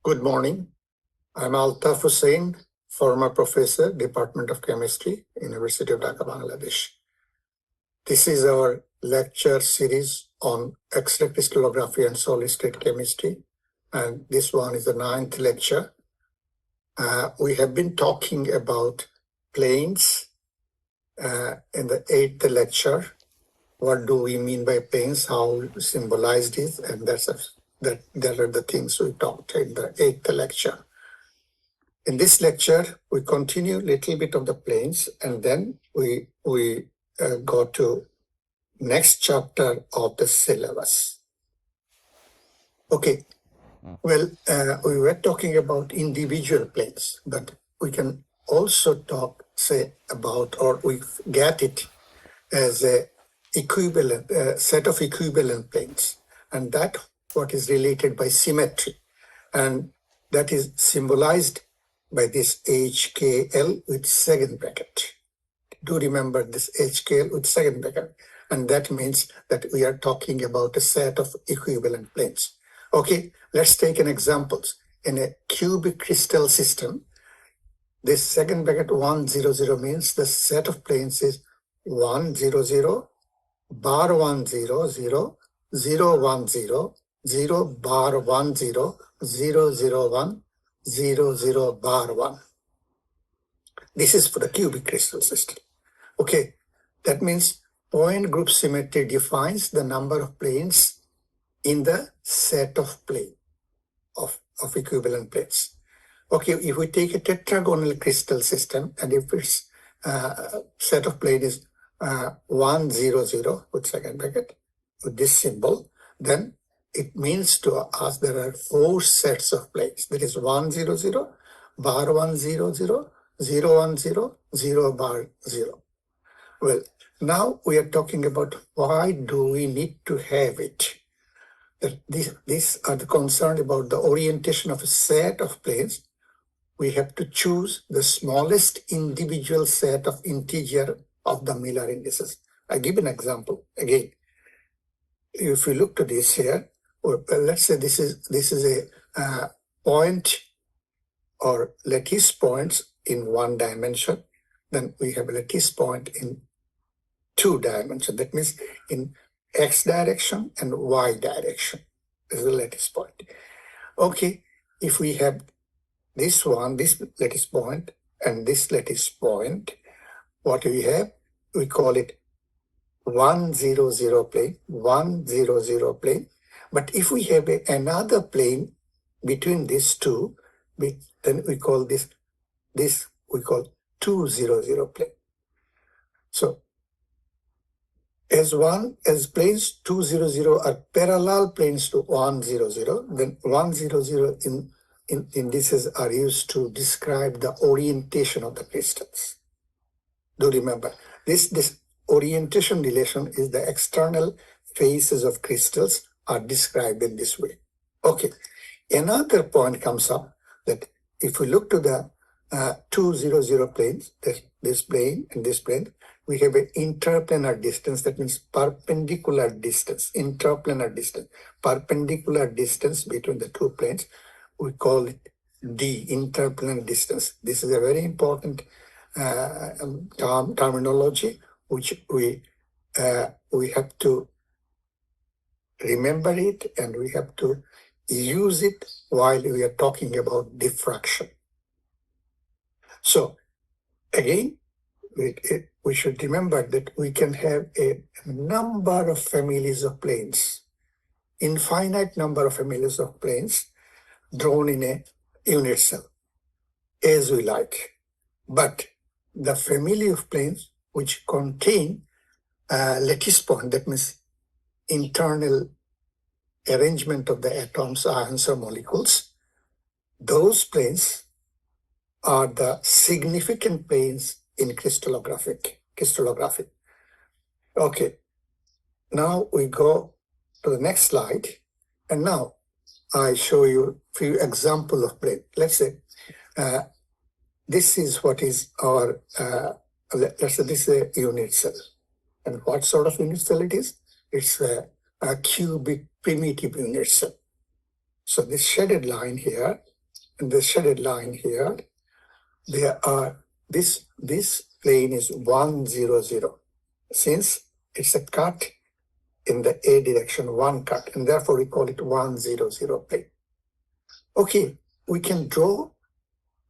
Good morning. I'm Altaf Hussain, former professor, Department of Chemistry, University of Dhaka, Bangladesh. This is our lecture series on X-ray crystallography and solid-state chemistry, and this one is the 9th lecture. We have been talking about planes in the 8th lecture. What do we mean by planes? How we symbolize this? And that are the things we talked in the 8th lecture. In this lecture, we continue a little bit of the planes, and then we go to next chapter of the syllabus. Okay, well, we were talking about individual planes, but we can also say about, or we get it as a equivalent set of equivalent planes, and that what is related by symmetry, and that is symbolized by this HKL with second bracket. Do remember this HKL with second bracket, and that means that we are talking about a set of equivalent planes. Okay, let's take an example. In a cubic crystal system, this second bracket 100 means the set of planes is 100, bar 100, 0, 010, 0, bar 10, 001, 00 bar 1. This is for the cubic crystal system. Okay, that means point group symmetry defines the number of planes in the set of equivalent planes. Okay, if we take a tetragonal crystal system, and if its set of plane is 100 with second bracket with this symbol, then it means to us there are 4 sets of planes. That is 100, bar 100, 010, 0 bar 0. Well, now we are talking about why do we need to have it. These are the concern about the orientation of a set of planes. We have to choose the smallest individual set of integer of the Miller indices. I give an example again. If you look to this here, let's say this is a point or lattice points in 1 dimension. Then we have a lattice point in 2 dimensions. That means in x direction and y direction. This is a lattice point. Okay, if we have this lattice point and this lattice point, what we have, we call it 100 plane, 100 plane. But if we have another plane between these two, then we call this we call 200 plane. So as planes 200 are parallel planes to 100, then 100 indices are used to describe the orientation of the crystals. Do remember, this orientation relation is the external faces of crystals are described in this way. Okay, another point comes up that if we look to the 200 planes, this plane and this plane, we have an interplanar distance. That means perpendicular distance, interplanar distance, perpendicular distance between the 2 planes. We call it D, interplanar distance. This is a very important terminology which we have to remember it, and we have to use it while we are talking about diffraction. So again, we should remember that we can have a number of families of planes, infinite number of families of planes drawn in a unit cell, as we like. But the family of planes which contain lattice point, that means internal arrangement of the atoms, ions, or molecules, those planes are the significant planes in crystallography. Okay, now we go to the next slide, and now I show you a few examples of plane. Let's say this is what is our, let's say this is a unit cell. And what sort of unit cell it is? It's a cubic primitive unit cell. So this shaded line here and the shaded line here, there are, this plane is 100. Since it's a cut in the A direction, one cut, and therefore we call it 100 plane. Okay, we can draw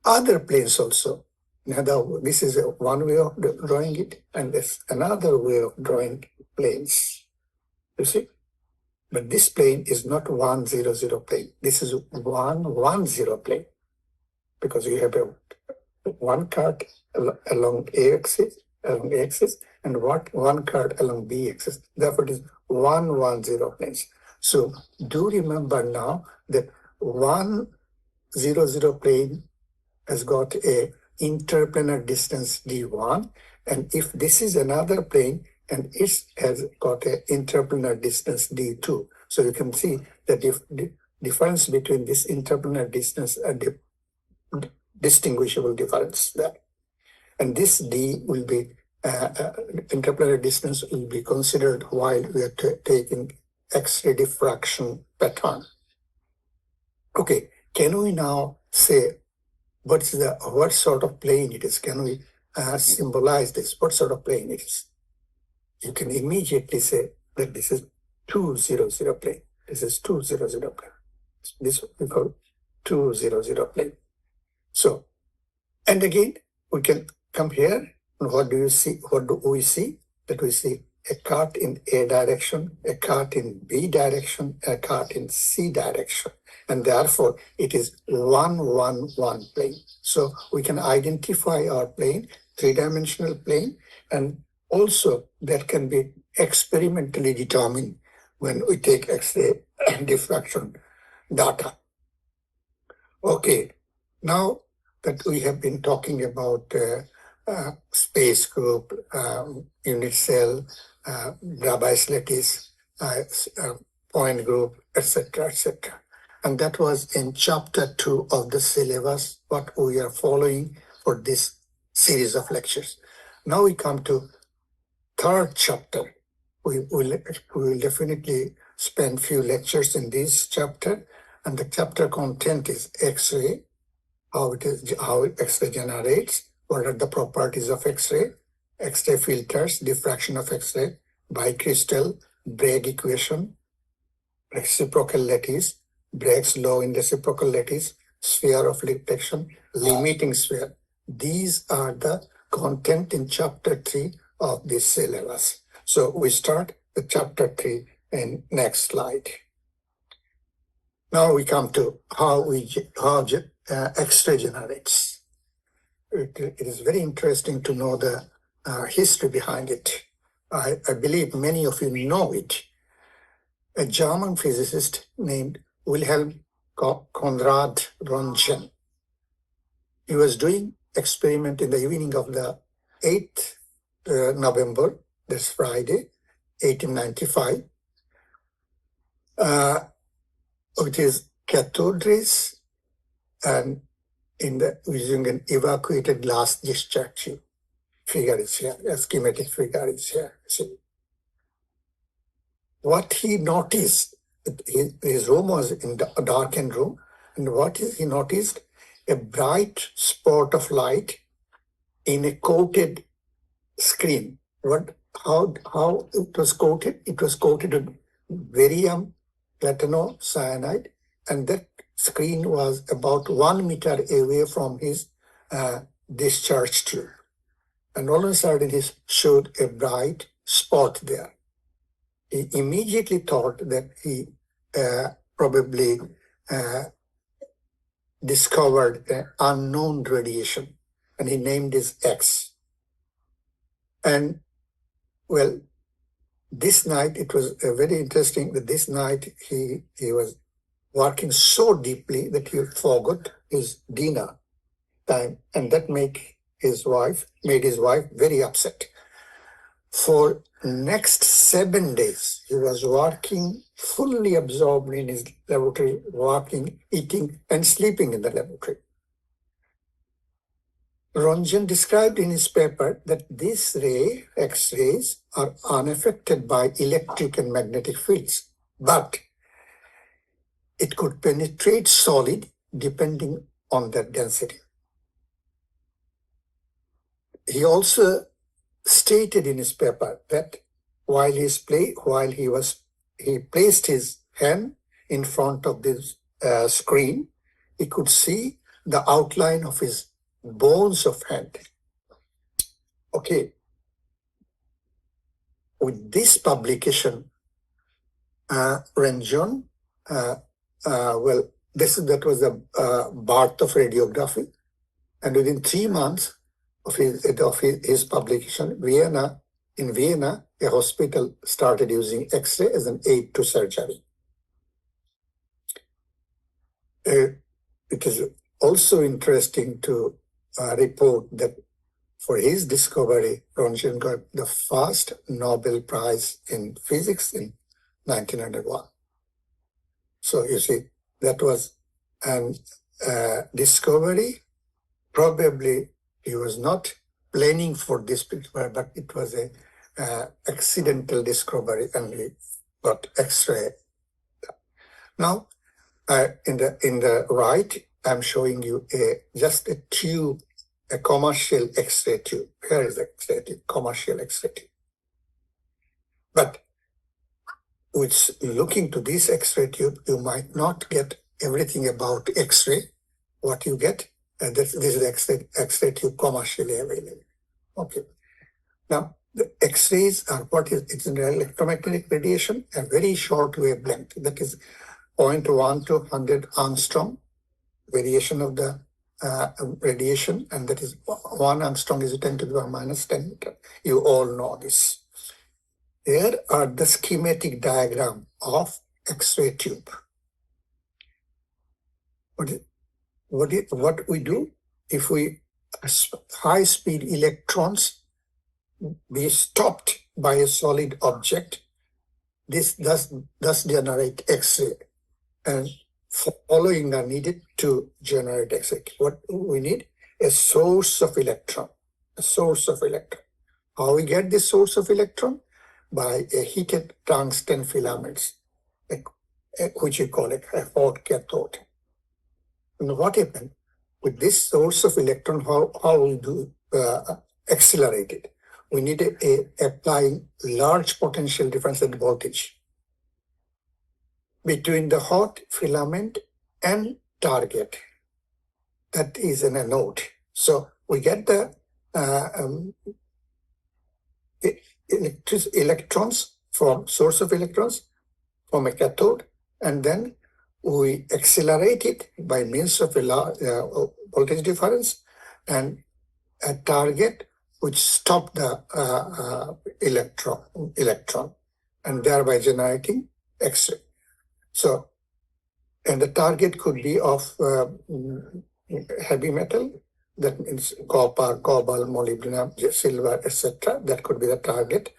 other planes also. Now, this is one way of drawing it, and there's another way of drawing planes. You see? But this plane is not 100 plane. This is 110 plane, because you have a one cut along A axis, and one cut along B axis. Therefore, it is 110 planes. So do remember now that 100 plane has got a interplanar distance d1, and if this is another plane, and it has got an interplanar distance d2. So you can see that if the difference between this interplanar distance and the distinguishable difference there. And this d will be, interplanar distance will be considered while we are taking X-ray diffraction pattern. Okay, can we now say what sort of plane it is? Can we symbolize this? What sort of plane it is? You can immediately say that this is 200 plane. This is 200 plane. This we call 200 plane. So, and again, we can come here, and what do you see? What do we see? That we see a cut in A direction, a cut in B direction, a cut in C direction. And therefore, it is 111 plane. So we can identify our plane, three-dimensional plane, and also that can be experimentally determined when we take X-ray diffraction data. Okay, now that we have been talking about space group, unit cell, Bravais lattice, point group, etc., etc. And that was in chapter 2 of the syllabus, what we are following for this series of lectures. Now we come to third chapter. We will definitely spend few lectures in this chapter, and the chapter content is X-ray, how X-ray generates, what are the properties of X-ray, X-ray filters, diffraction of X-ray, bicrystal, Bragg equation, reciprocal lattice, Bragg's law in reciprocal lattice, sphere of reflection, limiting sphere. These are the content in chapter 3 of this syllabus. So we start the chapter 3 in next slide. Now we come to how X-ray generates. It is very interesting to know the history behind it. I believe many of you know it. A German physicist named Wilhelm Konrad Röntgen. He was doing experiment in the evening of the 8th November, this Friday, 1895. It is cathode rays and using an evacuated glass discharge tube. Figure is here, a schematic figure is here. See. What he noticed, his room was in a darkened room, and he noticed? A bright spot of light in a coated screen. How it was coated? It was coated with barium platinocyanide, and that screen was about 1 meter away from his discharge tube. And all of a sudden, he showed a bright spot there. He immediately thought that he probably discovered an unknown radiation, and he named it X. And well, this night, it was very interesting that this night he was working so deeply that he forgot his dinner time, and that made his wife very upset. For next 7 days, he was working, fully absorbed in his laboratory, working, eating, and sleeping in the laboratory. Röntgen described in his paper that this ray, X-rays, are unaffected by electric and magnetic fields, but it could penetrate solid depending on that density. He also stated in his paper that while he placed his hand in front of this screen, he could see the outline of his bones of hand. Okay, with this publication, Renjon, well, that was the birth of radiography, and within 3 months of his publication, in Vienna, a hospital started using X-ray as an aid to surgery. It is also interesting to report that for his discovery, Röntgen got the first Nobel Prize in physics in 1901. So you see, that was a discovery. Probably he was not planning for this picture, but it was a accidental discovery, and he got X-ray. Now, in the right, I'm showing you just a tube, a commercial X-ray tube. Here is the X-ray tube, commercial X-ray tube. But with looking to this X-ray tube, you might not get everything about X-ray. What you get, this is the X-ray tube commercially available. Okay. Now, the X-rays are it's an electromagnetic radiation, a very short wavelength, that is 0.1 to 100 angstrom variation of the radiation, and that is 1 angstrom is 10 to the power minus 10 meter. You all know this. Here are the schematic diagram of X-ray tube. What we do, if we high-speed electrons be stopped by a solid object, this does generate X-ray, and following are needed to generate X-ray. What we need? A source of electron. A source of electron. How we get this source of electron? By a heated tungsten filaments, which we call a hot cathode. And what happened with this source of electron? How we do accelerate it? We need applying large potential difference in voltage between the hot filament and target. That is an anode. So we get the electrons from source of electrons from a cathode, and then we accelerate it by means of a voltage difference and a target which stop the electron and thereby generating X-ray. So, and the target could be of heavy metal, that means copper, cobalt, molybdenum, silver, etc. That could be the target,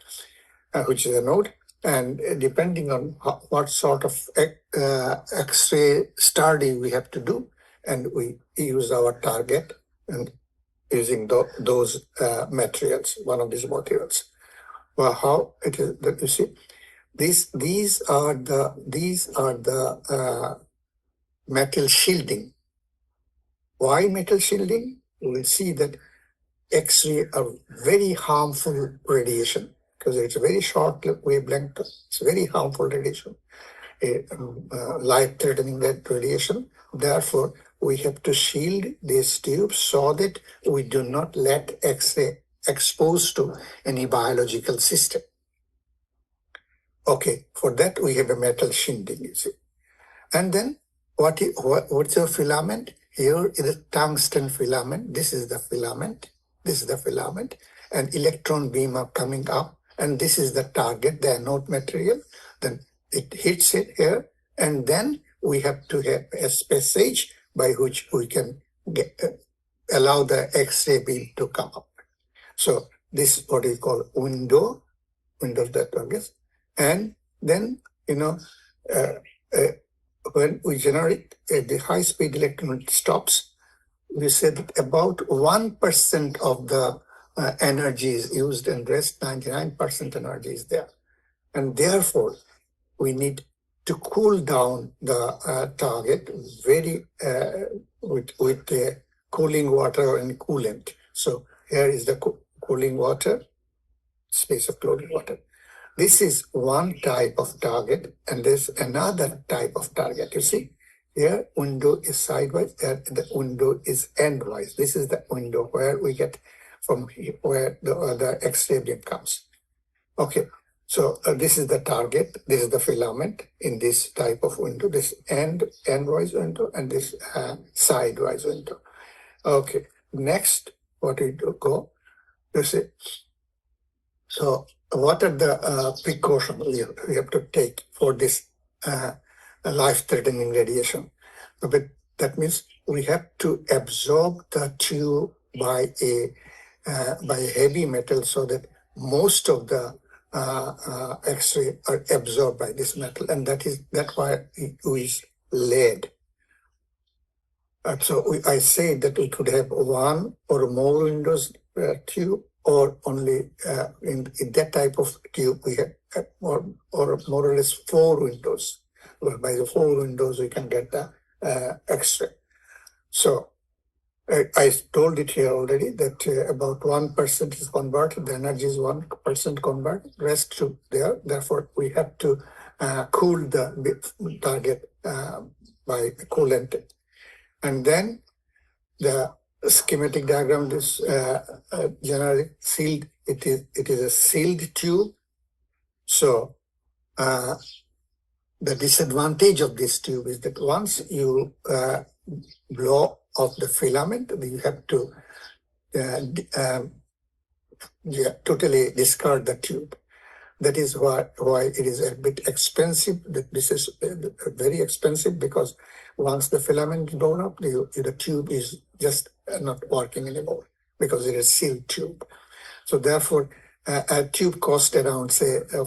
which is a node. And depending on what sort of X-ray study we have to do, and we use our target and using those materials, one of these materials. Well, how it is that you see, these are the metal shielding. Why metal shielding? We will see that X-ray are very harmful radiation because it's a very short wavelength. It's very harmful radiation, life-threatening radiation. Therefore, we have to shield these tubes so that we do not let X-ray expose to any biological system. Okay, for that we have a metal shielding, you see. And then what's your filament? Here is a tungsten filament. This is the filament. This is the filament. And electron beam are coming up. And this is the target, the anode material. Then it hits it here. And then we have to have a passage by which we can allow the X-ray beam to come up. So this is what we call window of the target. And then, when we generate the high-speed electron stops, we said that about 1% of the energy is used, and rest 99% energy is there. And therefore, we need to cool down the target very with the cooling water and coolant. So here is the cooling water, space of cooling water. This is one type of target, and there's another type of target. You see, here window is sideways, and the window is endwise. This is the window where we get from here, where the X-ray beam comes. Okay, so this is the target. This is the filament in this type of window. This endwise window and this sidewise window. Okay, next, what we do go? You see. So what are the precautions we have to take for this life-threatening radiation? But that means we have to absorb the tube by a heavy metal so that most of the X-ray are absorbed by this metal, and that's why it is lead. So I say that we could have one or more windows tube, or only in that type of tube we have more or less 4 windows. Well, by the 4 windows we can get the X-ray. So I told it here already that about 1% is converted. The energy is 1% converted. Rest to there. Therefore, we have to cool the target by coolant. And then the schematic diagram is generally sealed. It is a sealed tube. So the disadvantage of this tube is that once you blow off the filament, you have to totally discard the tube. That is why it is a bit expensive. This is very expensive, because once the filament is blown up, the tube is just not working anymore because it is a sealed tube. So therefore, a tube costs around, say, a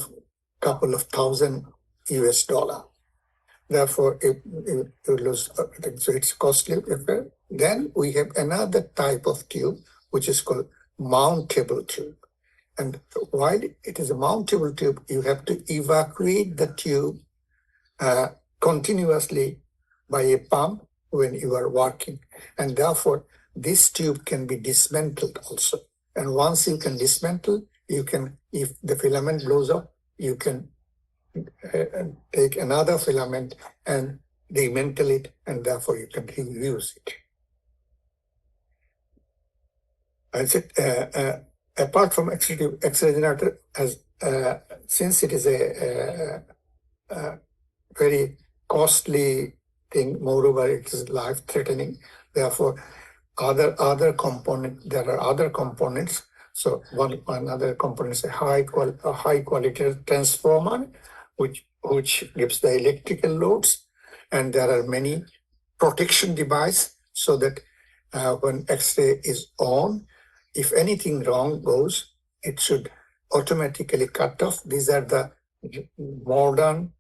couple of $1,000 US. Therefore, you lose, so it's costly. Then we have another type of tube, which is called mountable tube. And while it is a mountable tube, you have to evacuate the tube continuously by a pump when you are working. And therefore, this tube can be dismantled also. And once you can dismantle, you can, if the filament blows up, you can take another filament and dismantle it, and therefore you can reuse it. I said, apart from X-ray generator, since it is a very costly thing, moreover it is life-threatening, therefore other component, there are other components. So one other component is a high quality transformer, which gives the electrical loads, and there are many protection devices so that when X-ray is on, if anything wrong goes, it should automatically cut off. These are the modern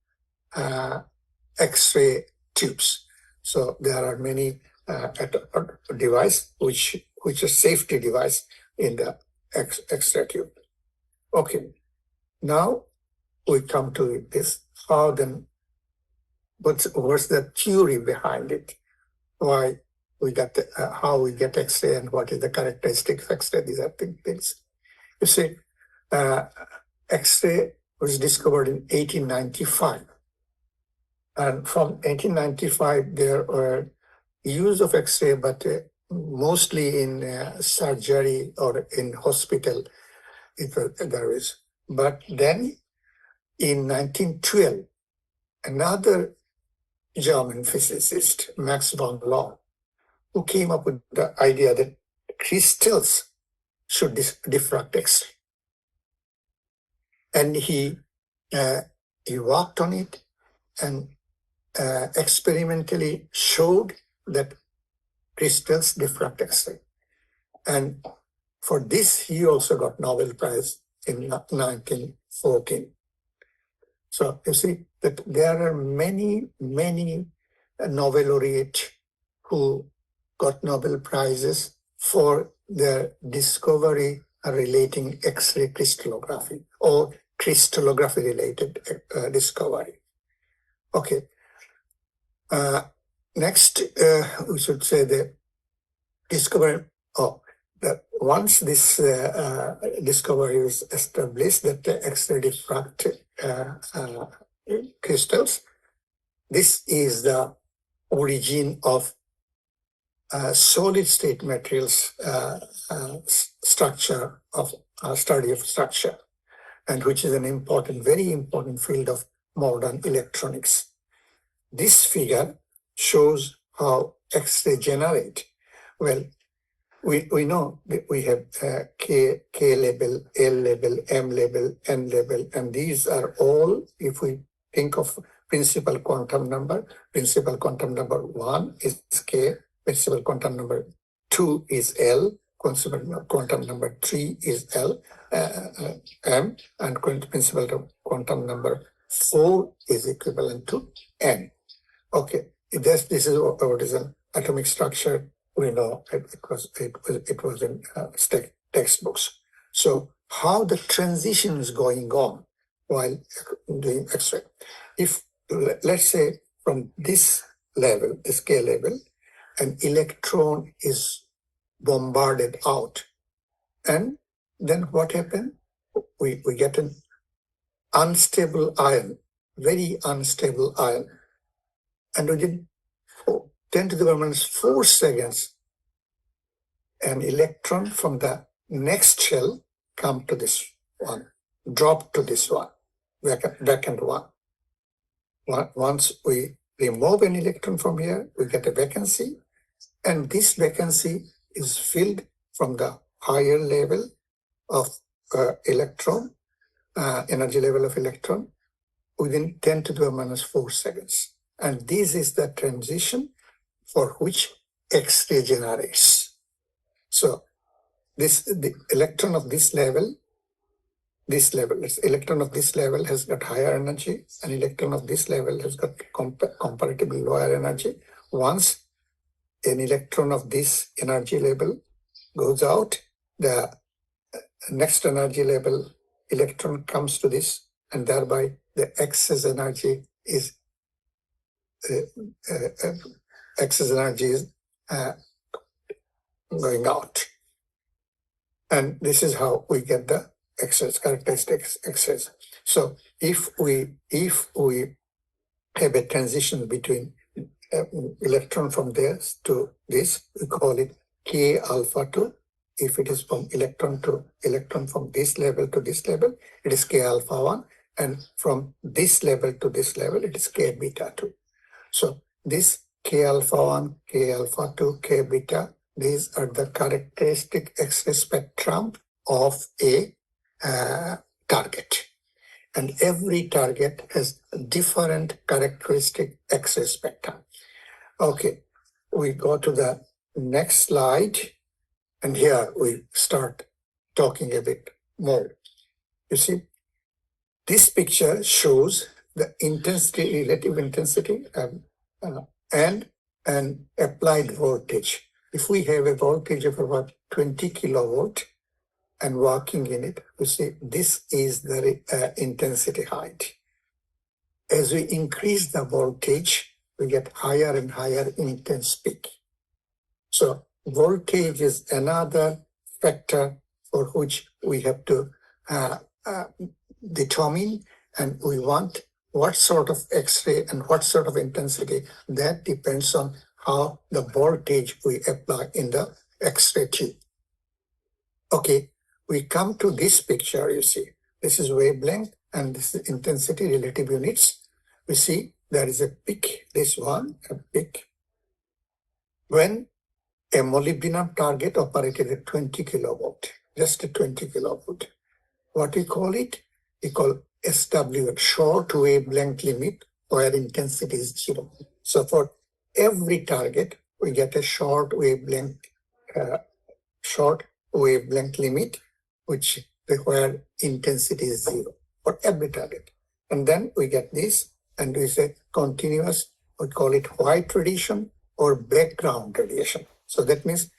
X-ray tubes. So there are many device which is safety device in the X-ray tube. Okay, now we come to this. How then? What's the theory behind it? Why we got how we get X-ray and what is the characteristic of X-ray? These are things. You see, X-ray was discovered in 1895, and from 1895 there were use of X-ray, but mostly in surgery or in hospital. There is, but then in 1912, another German physicist, Max von Laue, who came up with the idea that crystals should diffract X-ray. And he worked on it and experimentally showed that crystals diffract X-ray. And for this, he also got Nobel Prize in 1914. So you see that there are many Nobel laureates who got Nobel Prizes for their discovery relating X-ray crystallography or crystallography related discovery. Okay. Next, we should say the discovery. Once this discovery is established that the X-ray diffract crystals, this is the origin of solid state materials structure of study of structure, and which is an important, very important field of modern electronics. This figure shows how X-ray generate. Well, we know that we have K label, L label, M label, N label, and these are all, if we think of principal quantum number 1 is K, principal quantum number 2 is L, principal quantum number 3 is M, and principal quantum number 4 is equivalent to N. Okay, this is what is an atomic structure. We know it was in textbooks. So how the transition is going on while doing X-ray? If let's say from this level, this K level, an electron is bombarded out, and then what happened? We get an unstable ion, very unstable ion, and within 10 to the power minus 4 seconds, an electron from the next shell come to this one, drop to this one, vacant one. Once we remove an electron from here, we get a vacancy, and this vacancy is filled from the higher level of electron, energy level of electron, within 10 to the power minus 4 seconds. And this is the transition for which X-ray generates. So the electron of this level, electron of this level has got higher energy, and electron of this level has got comparatively lower energy. Once an electron of this energy level goes out, the next energy level electron comes to this, and thereby the excess energy is going out. And this is how we get the excess, characteristic excess. So if we have a transition between electron from this to this, we call it K alpha 2. If it is from electron from this level to this level, it is K alpha 1. And from this level to this level, it is K beta 2. So this K alpha 1, K alpha 2, K beta, these are the characteristic X-ray spectrum of a target. And every target has different characteristic X-ray spectrum. Okay, we go to the next slide, and here we start talking a bit more. You see, this picture shows the intensity, relative intensity, and an applied voltage. If we have a voltage of about 20 kilovolt and working in it, you see this is the intensity height. As we increase the voltage, we get higher and higher intense peak. So voltage is another factor for which we have to determine, and we want what sort of X-ray and what sort of intensity. That depends on how the voltage we apply in the X-ray tube. Okay, we come to this picture, you see. This is wavelength and this is intensity, relative units. We see there is a peak, this one, a peak. When a molybdenum target operated at 20 kilovolt, just at 20 kilovolt. What we call it? We call SW, short wavelength limit, where intensity is 0. So for every target, we get a short wavelength limit, where intensity is 0 for every target. And then we get this, and we say continuous, we call it white radiation or background radiation. So that means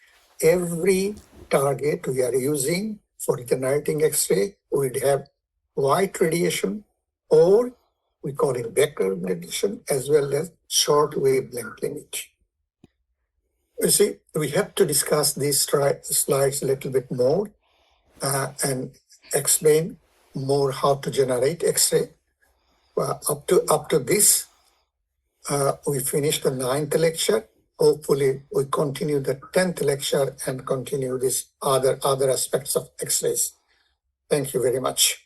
every target we are using for generating X-ray would have white radiation or we call it background radiation, as well as short wavelength limit. You see, we have to discuss these slides a little bit more and explain more how to generate X-ray. Up to this, we finished the 9th lecture. Hopefully, we continue the 10th lecture and continue this other aspects of X-rays. Thank you very much.